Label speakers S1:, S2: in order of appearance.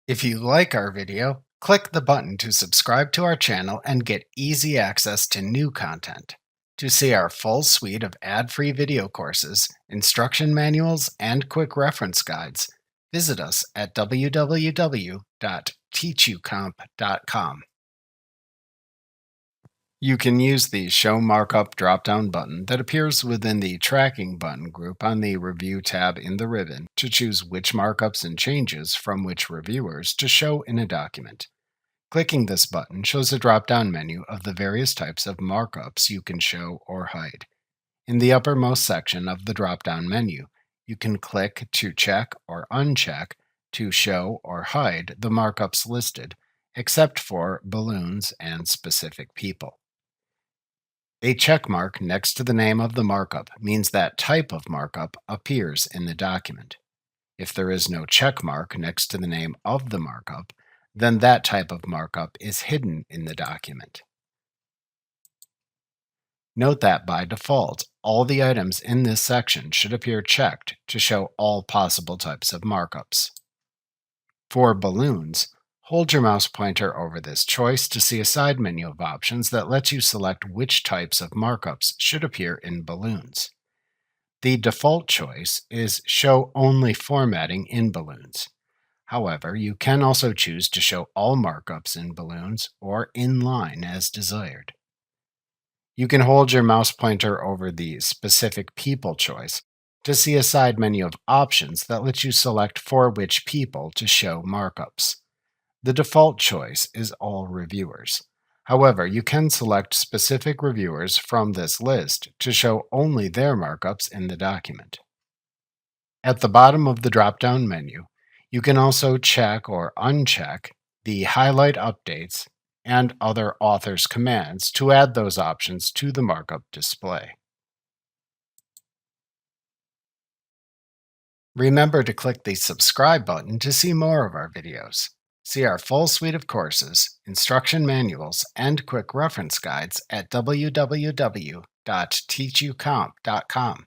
S1: If you like our video, click the button to subscribe to our channel and get easy access to new content. To see our full suite of ad-free video courses, instruction manuals, and quick reference guides, visit us at www.teachucomp.com. You can use the Show Markup drop-down button that appears within the Tracking button group on the Review tab in the ribbon to choose which markups and changes from which reviewers to show in a document. Clicking this button shows a drop-down menu of the various types of markups you can show or hide. In the uppermost section of the drop-down menu, you can click to check or uncheck to show or hide the markups listed, except for balloons and specific people. A check mark next to the name of the markup means that type of markup appears in the document. If there is no check mark next to the name of the markup, then that type of markup is hidden in the document. Note that by default, all the items in this section should appear checked to show all possible types of markups. For balloons, hold your mouse pointer over this choice to see a side menu of options that lets you select which types of markups should appear in balloons. The default choice is Show Only Formatting in Balloons. However, you can also choose to show all markups in balloons or in line as desired. You can hold your mouse pointer over the Specific People choice to see a side menu of options that lets you select for which people to show markups. The default choice is All Reviewers. However, you can select specific reviewers from this list to show only their markups in the document. At the bottom of the drop-down menu, you can also check or uncheck the Highlight Updates and other author's commands to add those options to the markup display. Remember to click the subscribe button to see more of our videos. See our full suite of courses, instruction manuals, and quick reference guides at www.teachucomp.com.